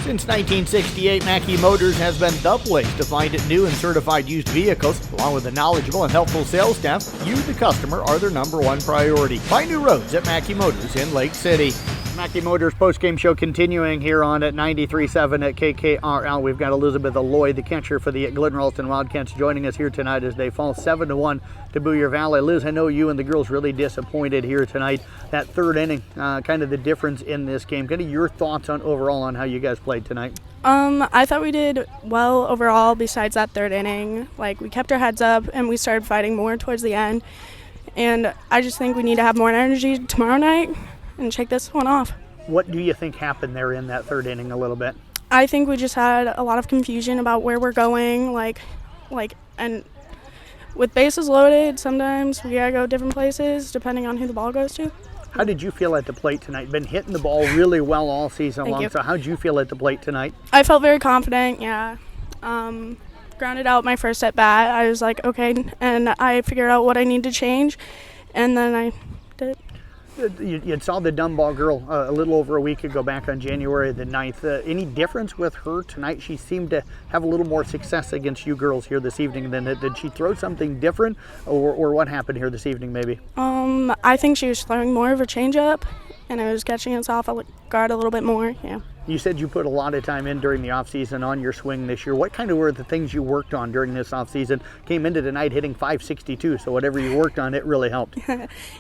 Since 1968, Mackey Motors has been the place to find new and certified used vehicles. Along with a knowledgeable and helpful sales staff, you, the customer, are their number one priority. Find new roads at Mackey Motors in Lake City. Mackey Motors post-game show continuing here on at 93.7 at KKRL. We've got Elizabeth Lloyd, the catcher for the Glidden Ralston Wildcats, joining us here tonight as they fall 7-1 to Boyer Valley. Liz, I know you and the girls really disappointed here tonight. That third inning, kind of the difference in this game. Kind of your thoughts on overall on how you guys played tonight? I thought we did well overall besides that third inning. Like, we kept our heads up and we started fighting more towards the end. And I just think we need to have more energy tomorrow night and shake this one off. What do you think happened there in that third inning a little bit? I think we just had a lot of confusion about where we're going, and with bases loaded, sometimes we gotta go different places depending on who the ball goes to. How did you feel at the plate tonight? Been hitting the ball really well all season long. So how did you feel at the plate tonight? I felt very confident, yeah. Grounded out my first at bat. I was like, okay, and I figured out what I need to change, and then I did it. You saw the dumb ball girl a little over a week ago, back on January the 9th. Any difference with her tonight? She seemed to have a little more success against you girls here this evening. Did she throw something different, or what happened here this evening maybe? I think she was throwing more of a changeup, and I was catching us off guard a little bit more, yeah. You said you put a lot of time in during the offseason on your swing this year. What kind of were the things you worked on during this offseason? Came into tonight hitting .562, so whatever you worked on, it really helped.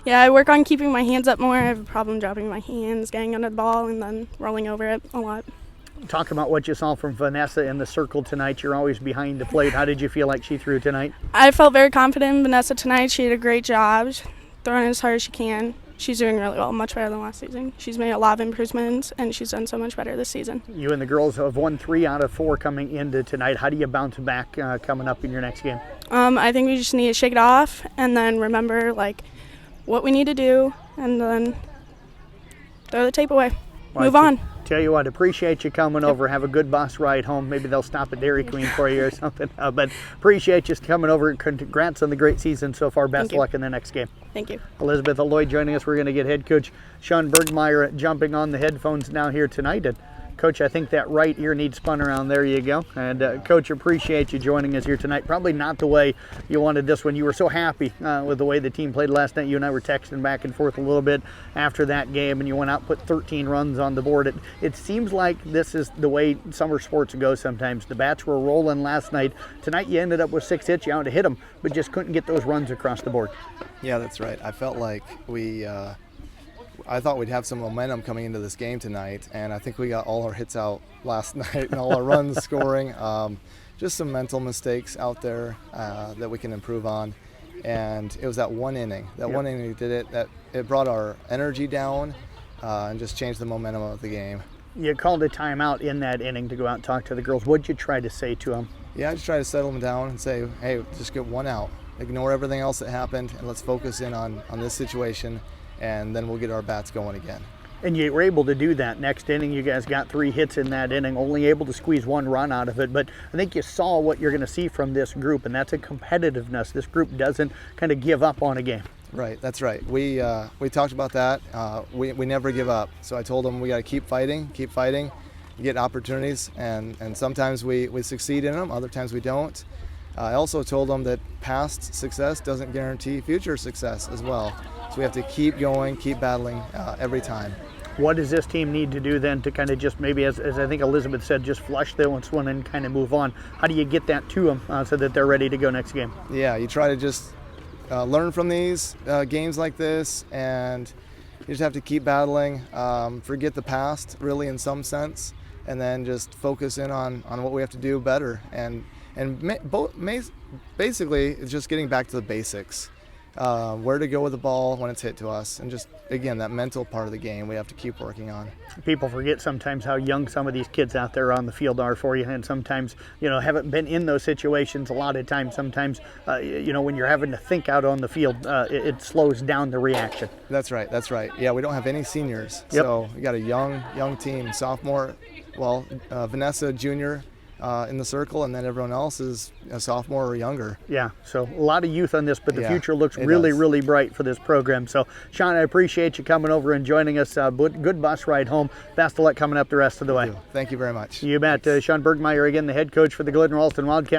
Yeah, I work on keeping my hands up more. I have a problem dropping my hands, getting under the ball, and then rolling over it a lot. Talk about what you saw from Vanessa in the circle tonight. You're always behind the plate. How did you feel like she threw tonight? I felt very confident in Vanessa tonight. She did a great job, throwing as hard as she can. She's doing really well, much better than last season. She's made a lot of improvements, and she's done so much better this season. You and the girls have won 3 out of 4 coming into tonight. How do you bounce back coming up in your next game? I think we just need to shake it off and then remember what we need to do, and then throw the tape away. Move on. Tell you what, appreciate you coming over. Have a good bus ride home. Maybe they'll stop at Dairy Queen for you or something. But appreciate you coming over. Congrats on the great season so far. Best of luck in the next game. Thank you. Elizabeth Lloyd joining us. We're going to get head coach Chaun Bergmeier jumping on the headphones now here tonight. And Coach, I think that right ear needs spun around. There you go. And Coach, appreciate you joining us here tonight. Probably not the way you wanted this one. You were so happy with the way the team played last night. You and I were texting back and forth a little bit after that game, and you went out and put 13 runs on the board. It seems like this is the way summer sports go sometimes. The bats were rolling last night. Tonight you ended up with 6 hits. You had to hit them, but just couldn't get those runs across the board. Yeah, that's right. I felt like I thought we'd have some momentum coming into this game tonight, and I think we got all our hits out last night and all our runs scoring. Just some mental mistakes out there that we can improve on. And it was that one inning. One inning did it. That it brought our energy down and just changed the momentum of the game. You called a timeout in that inning to go out and talk to the girls. What did you try to say to them? Yeah, I just tried to settle them down and say, hey, just get one out. Ignore everything else that happened, and let's focus in on this situation, and then we'll get our bats going again. And you were able to do that next inning. You guys got 3 hits in that inning, only able to squeeze 1 run out of it. But I think you saw what you're going to see from this group, and that's a competitiveness. This group doesn't kind of give up on a game. Right, that's right. We talked about that. We never give up. So I told them we got to keep fighting, get opportunities, and sometimes we succeed in them, other times we don't. I also told them that past success doesn't guarantee future success as well. So we have to keep going, keep battling every time. What does this team need to do then to kind of just maybe, as I think Elizabeth said, just flush this one and kind of move on? How do you get that to them so that they're ready to go next game? Yeah, you try to just learn from these games like this, and you just have to keep battling, forget the past really in some sense, and then just focus in on what we have to do better. And basically, it's just getting back to the basics. Where to go with the ball when it's hit to us, and just, again, that mental part of the game we have to keep working on. People forget sometimes how young some of these kids out there on the field are for you, and sometimes, haven't been in those situations a lot of times. Sometimes, when you're having to think out on the field, it slows down the reaction. That's right. Yeah, we don't have any seniors, so we got a young team. Sophomore, Vanessa, junior, in the circle, and then everyone else is a sophomore or younger. Yeah, so a lot of youth on this, but the Yeah, future looks it really, does. really bright for this program. So, Chaun, I appreciate you coming over and joining us. Good bus ride home. Best of luck coming up the rest of the way. Thank you very much. You bet. Chaun Bergmeier again, the head coach for the Glidden Ralston Wildcats.